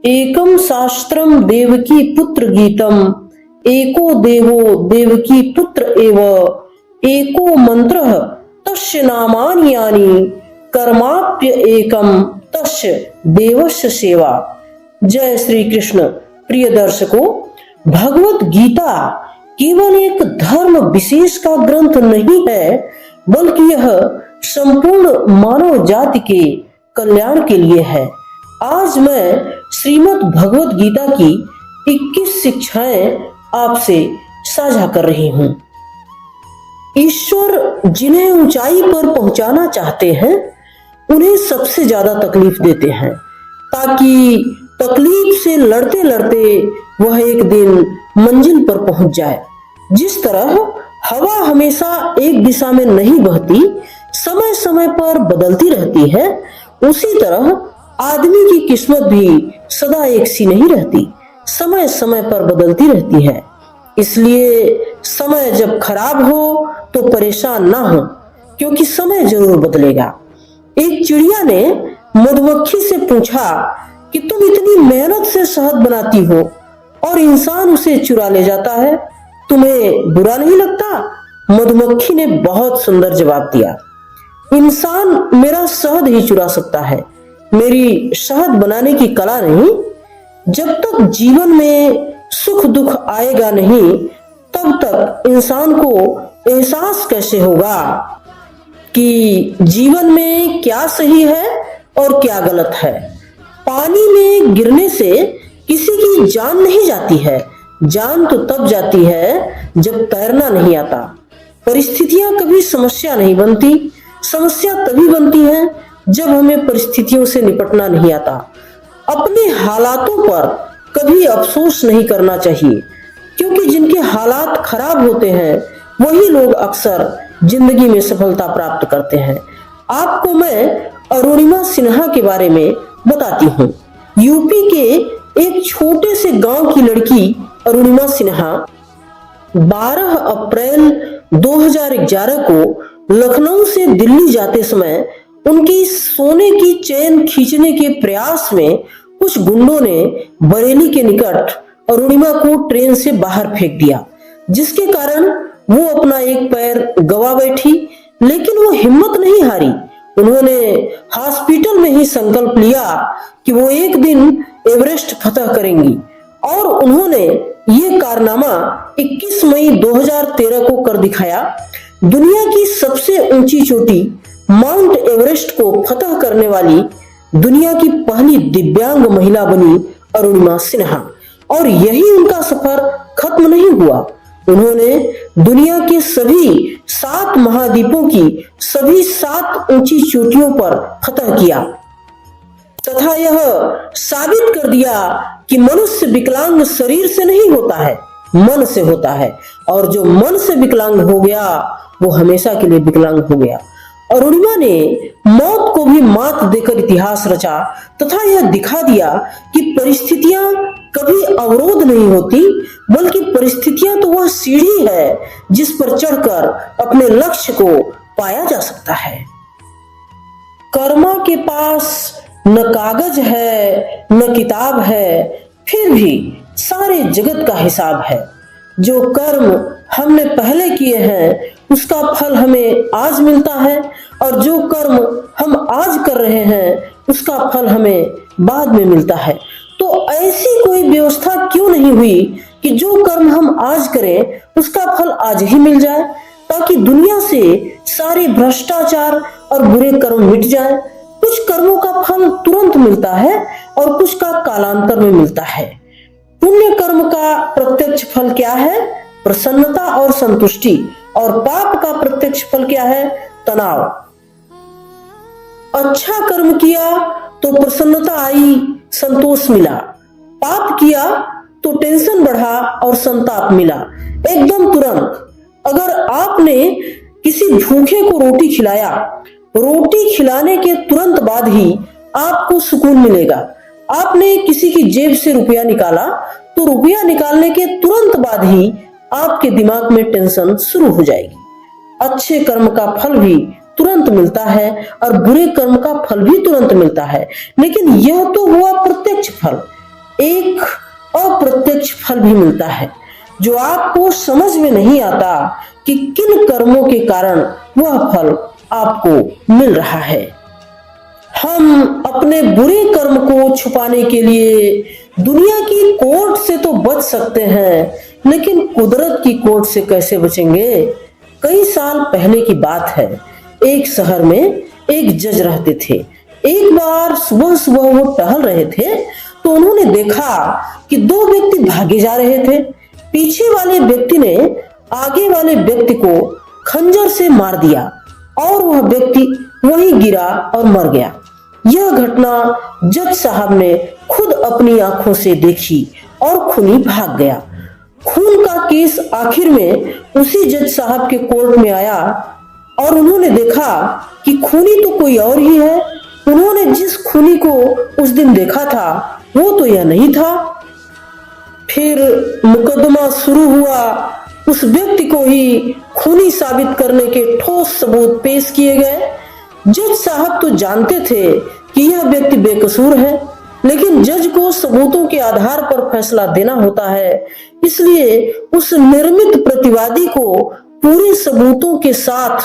एकम शास्त्रम देवकी पुत्र गीतम, एको देवो देवकी पुत्र एव, एको मंत्र तस्य नामानि यानि, कर्माप्य एकम तस्य देवस्य सेवा। जय श्री कृष्ण। प्रिय दर्शकों, भगवत गीता केवल एक धर्म विशेष का ग्रंथ नहीं है, बल्कि यह संपूर्ण मानव जाति के कल्याण के लिए है। आज मैं श्रीमद् भगवत गीता की 21 शिक्षाएं आपसे साझा कर रही हूँ। ईश्वर जिन्हें ऊंचाई पर पहुंचाना चाहते हैं, उन्हें सबसे ज्यादा तकलीफ देते हैं, ताकि तकलीफ से लड़ते लड़ते वह एक दिन मंजिल पर पहुंच जाए। जिस तरह हवा हमेशा एक दिशा में नहीं बहती, समय समय पर बदलती रहती है, उसी तरह आदमी की किस्मत भी सदा एक सी नहीं रहती, समय समय पर बदलती रहती है। इसलिए समय जब खराब हो तो परेशान ना हो, क्योंकि समय जरूर बदलेगा। एक चिड़िया ने मधुमक्खी से पूछा कि तुम इतनी मेहनत से शहद बनाती हो और इंसान उसे चुरा ले जाता है, तुम्हें बुरा नहीं लगता? मधुमक्खी ने बहुत सुंदर जवाब दिया, इंसान मेरा शहद ही चुरा सकता है, मेरी शहद बनाने की कला नहीं। जब तक जीवन में सुख दुख आएगा नहीं, तब तक इंसान को एहसास कैसे होगा कि जीवन में क्या सही है और क्या गलत है। पानी में गिरने से किसी की जान नहीं जाती है, जान तो तब जाती है जब तैरना नहीं आता। परिस्थितियां कभी समस्या नहीं बनती, समस्या तभी बनती है जब हमें परिस्थितियों से निपटना नहीं आता। अपने हालातों पर कभी अफसोस नहीं करना चाहिए, क्योंकि जिनके हालात खराब होते हैं वही लोग अक्सर जिंदगी में सफलता प्राप्त करते हैं। आपको मैं अरुणिमा सिन्हा के बारे में बताती हूँ। यूपी के एक छोटे से गांव की लड़की अरुणिमा सिन्हा 12 अप्रैल 2011 को लखनऊ से दिल्ली जाते समय उनकी सोने की चेन खींचने के प्रयास में कुछ गुंडों ने बरेली के निकट अरुणिमा को ट्रेन से बाहर फेंक दिया, जिसके कारण वो अपना एक पैर गवा बैठी। लेकिन वो हिम्मत नहीं हारी। उन्होंने हॉस्पिटल में ही संकल्प लिया कि वो एक दिन एवरेस्ट फतह करेंगी, और उन्होंने ये कारनामा 21 मई 2013 को कर दिखाया। दुनिया की सबसे ऊंची चोटी माउंट एवरेस्ट को फतह करने वाली दुनिया की पहली दिव्यांग महिला बनी अरुणिमा सिन्हा। और यही उनका सफर खत्म नहीं हुआ। उन्होंने दुनिया के सभी 7 महाद्वीपों की सभी 7 ऊंची चोटियों पर फतह किया तथा यह साबित कर दिया कि मनुष्य विकलांग शरीर से नहीं होता है, मन से होता है, और जो मन से विकलांग हो गया वो हमेशा के लिए विकलांग हो गया। अरुणिमा ने मौत को भी मात देकर इतिहास रचा तथा यह दिखा दिया कि परिस्थितियां कभी अवरोध नहीं होती, बल्कि परिस्थितियां तो वह सीढ़ी है जिस पर चढ़कर अपने लक्ष्य को पाया जा सकता है। कर्मा के पास न कागज है न किताब है, फिर भी सारे जगत का हिसाब है। जो कर्म हमने पहले किए हैं उसका फल हमें आज मिलता है, और जो कर्म हम आज कर रहे हैं उसका फल हमें बाद में मिलता है। तो ऐसी कोई व्यवस्था क्यों नहीं हुई कि जो कर्म हम आज करें उसका फल आज ही मिल जाए, ताकि दुनिया से सारे भ्रष्टाचार और बुरे कर्म मिट जाए। कुछ कर्मों का फल तुरंत मिलता है और कुछ का कालांतर में मिलता है। पुण्य कर्म का प्रत्यक्ष फल क्या है? प्रसन्नता और संतुष्टि। और पाप का प्रत्यक्ष फल क्या है? तनाव। अच्छा कर्म किया तो प्रसन्नता आई, संतोष मिला। पाप किया तो टेंशन बढ़ा और संताप मिला, एकदम तुरंत। अगर आपने किसी भूखे को रोटी खिलाया, रोटी खिलाने के तुरंत बाद ही आपको सुकून मिलेगा। आपने किसी की जेब से रुपया निकाला तो रुपया निकालने के तुरंत बाद ही आपके दिमाग में टेंशन शुरू हो जाएगी। अच्छे कर्म का फल भी तुरंत मिलता है और बुरे कर्म का फल भी तुरंत मिलता है, लेकिन यह तो हुआ प्रत्यक्ष फल। एक अप्रत्यक्ष फल भी मिलता है, जो आपको समझ में नहीं आता कि किन कर्मों के कारण वह फल आपको मिल रहा है। हम अपने बुरे कर्म को छुपाने के लिए दुनिया की कोर्ट से तो बच सकते हैं, लेकिन कुदरत की कोर्ट से कैसे बचेंगे? कई साल पहले की बात है। एक शहर में एक जज रहते थे। एक बार सुबह सुबह वो टहल रहे थे तो उन्होंने देखा कि दो व्यक्ति भागे जा रहे थे। पीछे वाले व्यक्ति ने आगे वाले व्यक्ति को खंजर से मार दिया और वह व्यक्ति वहीं गिरा और मर गया। यह घटना जज साहब ने खुद अपनी आंखों से देखी और खूनी भाग गया। खून का केस आखिर में उसी जज साहब के कोर्ट में आया और उन्होंने देखा कि खूनी तो कोई और ही है। उन्होंने जिस खूनी को उस दिन देखा था वो तो यह नहीं था। फिर मुकदमा शुरू हुआ। उस व्यक्ति को ही खूनी साबित करने के ठोस सबूत पेश किए गए। जज साहब तो जानते थे कि यह व्यक्ति बेकसूर है, लेकिन जज को सबूतों के आधार पर फैसला देना होता है। इसलिए उस निर्मित प्रतिवादी को पूरे सबूतों के साथ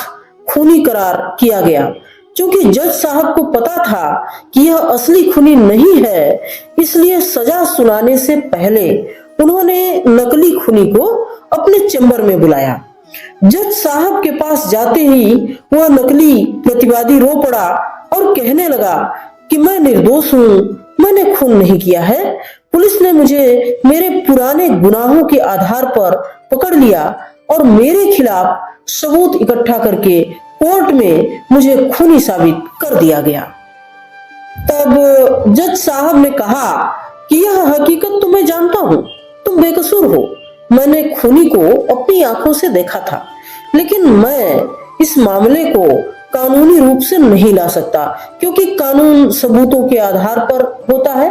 खूनी करार किया गया। क्योंकि जज साहब को पता था कि यह असली खूनी नहीं है, इसलिए सजा सुनाने से पहले उन्होंने नकली खूनी को अपने चैम्बर में बुलाया। जज साहब के पास जाते ही वह नकली प्रतिवादी रो पड़ा और कहने लगा कि मैं निर्दोष हूँ, मैंने खून नहीं किया है। पुलिस ने मुझे मेरे पुराने गुनाहों के आधार पर पकड़ लिया और मेरे खिलाफ सबूत इकट्ठा करके कोर्ट में मुझे खूनी साबित कर दिया गया। तब जज साहब ने कहा कि यह हकीकत तो मैं जानता हूँ, तुम बेकसूर हो। मैंने खूनी को अपनी आंखों से देखा था, लेकिन मैं इस मामले को कानूनी रूप से नहीं ला सकता, क्योंकि कानून सबूतों के आधार पर होता है।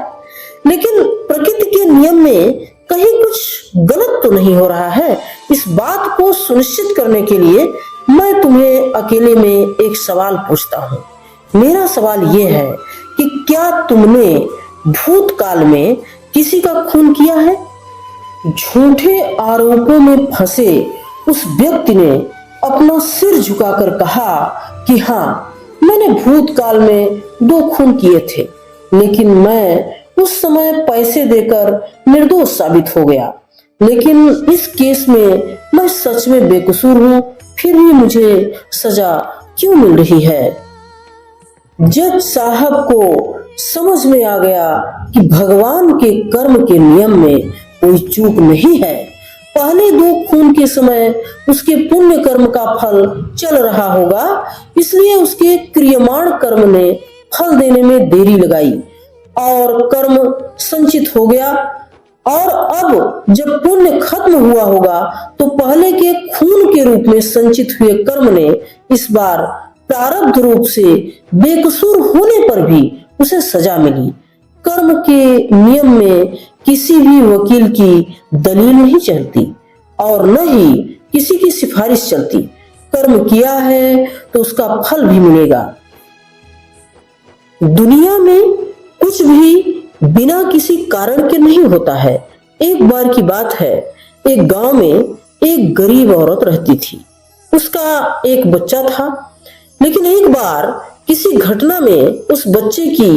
लेकिन प्रकृति के नियम में कहीं कुछ गलत तो नहीं हो रहा है। इस बात को सुनिश्चित करने के लिए मैं तुम्हें अकेले में एक सवाल पूछता हूँ। मेरा सवाल यह है कि क्या तुमने भूतकाल में किसी का खून किया है? झूठे आरोपों में फंसे उस व्यक्ति ने अपना सिर झुकाकर कहा कि हाँ, मैंने भूतकाल में 2 खून किए थे, लेकिन मैं उस समय पैसे देकर निर्दोष साबित हो गया। लेकिन इस केस में मैं सच में बेकसूर हूँ, फिर भी मुझे सजा क्यों मिल रही है? जज साहब को समझ में आ गया कि भगवान के कर्म के नियम में कोई चूक नहीं है। पहले 2 खून के समय उसके पुण्य कर्म का फल चल रहा होगा, इसलिए उसके क्रियमाण कर्म ने फल देने में देरी लगाई और कर्म संचित हो गया। और अब जब पुण्य खत्म हुआ होगा तो पहले के खून के रूप में संचित हुए कर्म ने इस बार प्रारब्ध रूप से बेकसूर होने पर भी उसे सजा मिली। कर्म के नियम में किसी भी वकील की दलील नहीं चलती और न ही किसी की सिफारिश चलती। कर्म किया है तो उसका फल भी मिलेगा। दुनिया में कुछ भी बिना किसी कारण के नहीं होता है। एक बार की बात है, एक गांव में एक गरीब औरत रहती थी। उसका एक बच्चा था, लेकिन एक बार किसी घटना में उस बच्चे की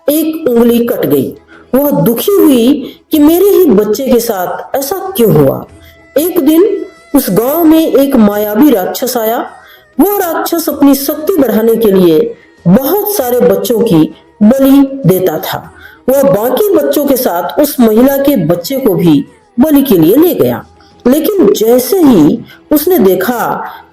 एक उंगली कट गई। वह दुखी हुई कि मेरे ही बच्चे के साथ ऐसा क्यों हुआ। एक दिन उस गांव में एक मायावी राक्षस आया। वह राक्षस अपनी शक्ति बढ़ाने के लिए बहुत सारे बच्चों की बलि देता था। वह बाकी बच्चों के साथ उस महिला के बच्चे को भी बलि के लिए ले गया। लेकिन जैसे ही उसने देखा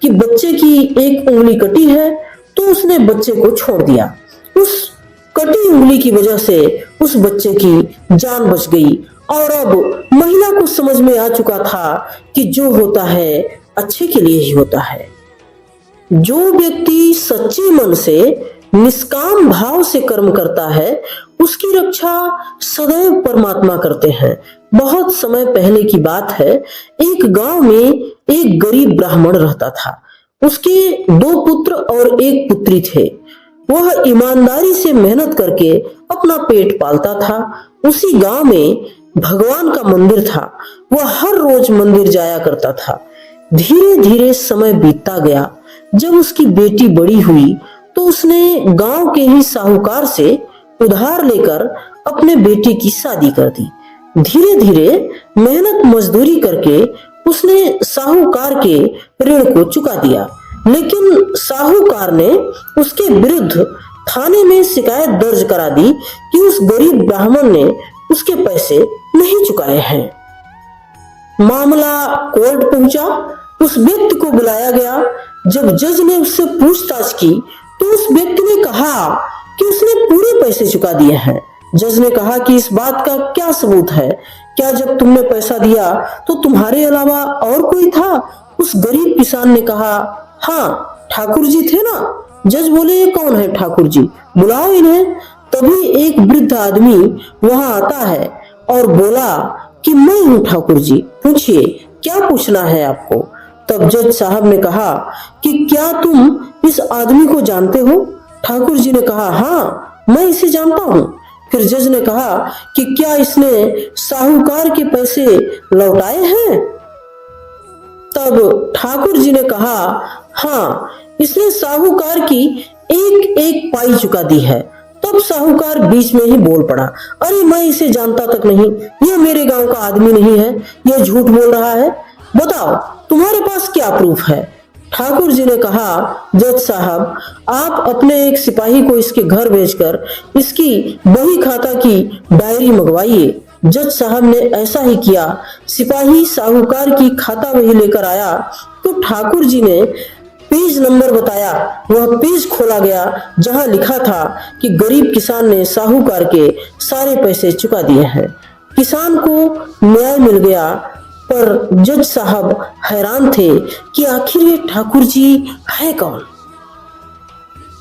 कि बच्चे की एक उंगली कटी है तो उसने बच्चे को छोड़ दिया। उस कटी उंगली की वजह से उस बच्चे की जान बच गई और अब महिला को समझ में आ चुका था कि जो होता है अच्छे के लिए ही होता है। जो व्यक्ति सच्चे मन से निष्काम भाव से कर्म करता है उसकी रक्षा सदैव परमात्मा करते हैं। बहुत समय पहले की बात है, एक गांव में एक गरीब ब्राह्मण रहता था। उसके 2 पुत्र और 1 पुत्री थे। वह ईमानदारी से मेहनत करके अपना पेट पालता था। उसी गांव में भगवान का मंदिर था। वह हर रोज मंदिर जाया करता था। धीरे धीरे समय बीतता गया। जब उसकी बेटी बड़ी हुई तो उसने गांव के ही साहूकार से उधार लेकर अपने बेटी की शादी कर दी। धीरे धीरे मेहनत मजदूरी करके उसने साहूकार के ऋण को चुका दिया, लेकिन साहूकार ने उसके विरुद्ध थाने में शिकायत दर्ज करा दी कि उस गरीब ब्राह्मण ने उसके पैसे नहीं चुकाए हैं। मामला कोर्ट पहुंचा। उस व्यक्ति को बुलाया गया। जब जज ने उससे पूछताछ की तो उस व्यक्ति ने कहा कि उसने पूरे पैसे चुका दिए हैं। जज ने कहा कि इस बात का क्या सबूत है? क्या जब तुमने पैसा दिया तो तुम्हारे अलावा और कोई था? उस गरीब किसान ने कहा, हाँ, ठाकुर जी थे ना। जज बोले, ये कौन है ठाकुर जी? बुलाओ इन्हें। तभी एक वृद्ध आदमी वहां आता है और बोला कि मैं हूँ ठाकुर जी, पूछिए क्या पूछना है आपको। तब जज साहब ने कहा कि क्या तुम इस आदमी को जानते हो? ठाकुर जी ने कहा, हाँ, मैं इसे जानता हूँ। फिर जज ने कहा कि क्या इसने साहूकार के पैसे लौटाए हैं? तब ठाकुर जी ने कहा, हाँ, इसने साहूकार की एक एक पाई चुका दी है। तब साहूकार बीच में ही बोल पड़ा, अरे मैं इसे जानता तक नहीं, यह मेरे गांव का आदमी नहीं है, यह झूठ बोल रहा है। बताओ तुम्हारे पास क्या प्रूफ है? ठाकुर जी ने कहा, जज साहब, आप अपने एक सिपाही को इसके घर भेजकर इसकी बही खाता की डायरी मंगवाइए। जज साहब ने ऐसा ही किया। सिपाही साहूकार की खाता बही लेकर आया तो ठाकुर जी ने पेज नंबर बताया। वह पेज खोला गया जहां लिखा था कि गरीब किसान ने साहूकार के सारे पैसे चुका दिए हैं। किसान को न्याय मिल गया, पर जज साहब हैरान थे कि आखिर ये ठाकुर जी है कौन।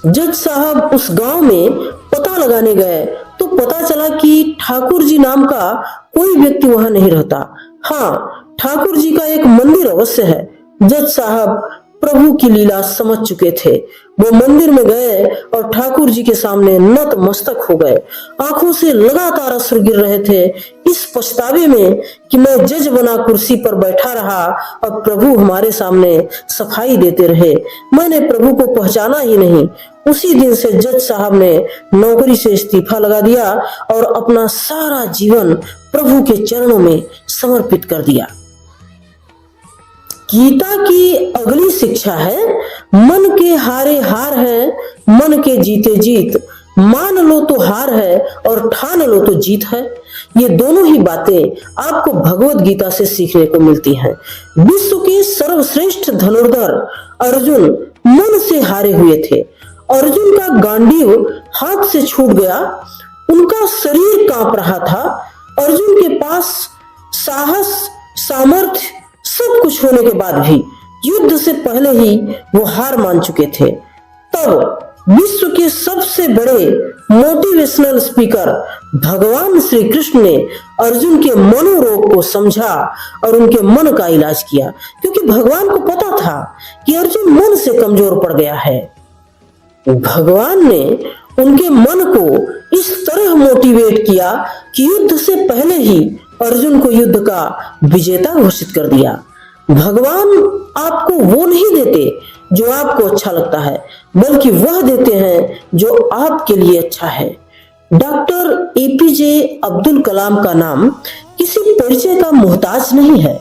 जज साहब उस गांव में पता लगाने गए तो पता चला कि ठाकुर जी नाम का कोई व्यक्ति वहां नहीं रहता। हाँ, ठाकुर जी का एक मंदिर अवश्य है। जज साहब प्रभु की लीला समझ चुके थे। वो मंदिर में गए और ठाकुर जी के सामने नतमस्तक हो गए। आंखों से लगातार अश्रु गिर रहे थे, इस पछतावे में कि मैं जज बना कुर्सी पर बैठा रहा और प्रभु हमारे सामने सफाई देते रहे। मैंने प्रभु को पहचाना ही नहीं। उसी दिन से जज साहब ने नौकरी से इस्तीफा लगा दिया और अपना सारा जीवन प्रभु के चरणों में समर्पित कर दिया। गीता की अगली शिक्षा है, मन के हारे हार है, मन के जीते जीत। मान लो तो हार है और ठान लो तो जीत है। ये दोनों ही बातें आपको भगवत गीता से सीखने को मिलती हैं। विश्व के सर्वश्रेष्ठ धनुर्धर अर्जुन मन से हारे हुए थे। अर्जुन का गांडीव हाथ से छूट गया, उनका शरीर कांप रहा था। अर्जुन के पास साहस, सामर्थ्य, सब कुछ होने के बाद भी युद्ध से पहले ही वो हार मान चुके थे। तब विश्व के सबसे बड़े मोटिवेशनल स्पीकर भगवान श्री कृष्ण ने अर्जुन के मनोरोग को समझा और उनके मन का इलाज किया, क्योंकि भगवान को पता था कि अर्जुन मन से कमजोर पड़ गया है। भगवान ने उनके मन को इस तरह मोटिवेट किया कि युद्ध से पहले ही अर्जुन को युद्ध का विजेता घोषित कर दिया। भगवान आपको वो नहीं देते जो आपको अच्छा लगता है, बल्कि वह देते हैं जो आपके लिए अच्छा है। डॉक्टर एपीजे अब्दुल कलाम का नाम किसी परिचय का मोहताज नहीं है।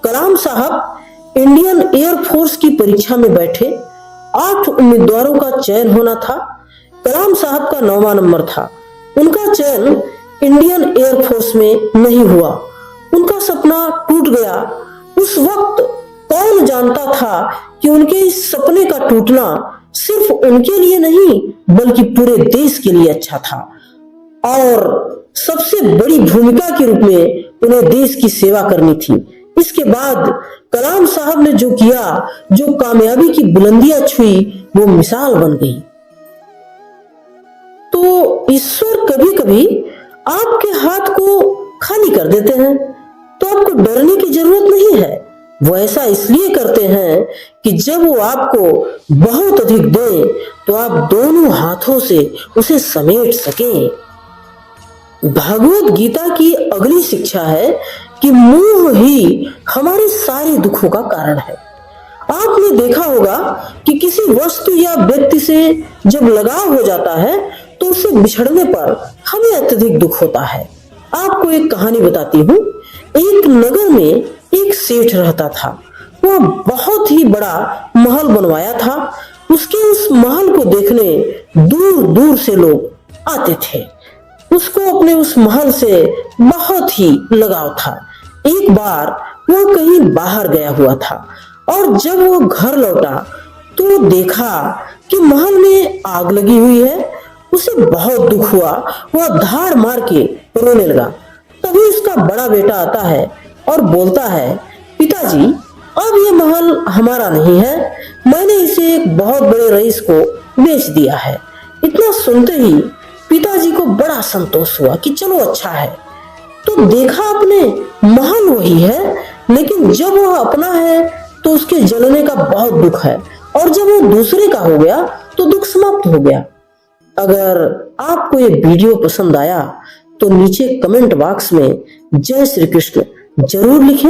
कलाम साहब इंडियन एयरफोर्स की परीक्षा में बैठे। 8 उम्मीदवारों का चयन होना था। कलाम साहब का 9वां नंबर था। उनका चयन इंडियन एयरफोर्स में नहीं हुआ। उनका सपना टूट गया। उस वक्त कौन जानता था कि उनके इस सपने का टूटना सिर्फ उनके लिए नहीं, बल्कि पूरे देश के लिए अच्छा था। और सबसे बड़ी भूमिका के रूप में उन्हें देश की सेवा करनी थी। इसके बाद कलाम साहब ने जो किया, जो कामयाबी की बुलंदियां छुई, वो मिसाल बन गई। तो ईश्वर कभी कभी आपके हाथ को खाली कर देते हैं, तो आपको डरने की जरूरत नहीं है। वो ऐसा इसलिए करते हैं कि जब वो आपको बहुत अधिक दें तो आप दोनों हाथों से उसे समेट सकें। भगवत गीता की अगली शिक्षा है कि मोह ही हमारे सारे दुखों का कारण है। आपने देखा होगा कि किसी वस्तु या व्यक्ति से जब लगाव हो जाता है तो उससे बिछड़ने पर हमें अत्यधिक दुख होता है। आपको एक कहानी बताती हूँ। एक नगर में एक सेठ रहता था। वह बहुत ही बड़ा महल बनवाया था। उसके उस महल को देखने दूर दूर से लोग आते थे। उसको अपने उस महल से बहुत ही लगाव था। एक बार वह कहीं बाहर गया हुआ था और जब वो घर लौटा तो देखा कि महल में आग लगी हुई है। उसे बहुत दुख हुआ। वह धाड़ मार के रोने लगा। तभी उसका बड़ा बेटा आता है और बोलता है, पिताजी, अब ये महल हमारा नहीं है, मैंने इसे एक बहुत बड़े रईस को बेच दिया है। इतना सुनते ही पिताजी को बड़ा संतोष हुआ कि चलो अच्छा है। तो देखा आपने, महल वही है लेकिन जब वह अपना है तो उसके जलने का बहुत दुख है और जब वो दूसरे का हो गया तो दुख समाप्त हो गया। अगर आपको ये वीडियो पसंद आया तो नीचे कमेंट बॉक्स में जय श्री कृष्ण जरूर लिखें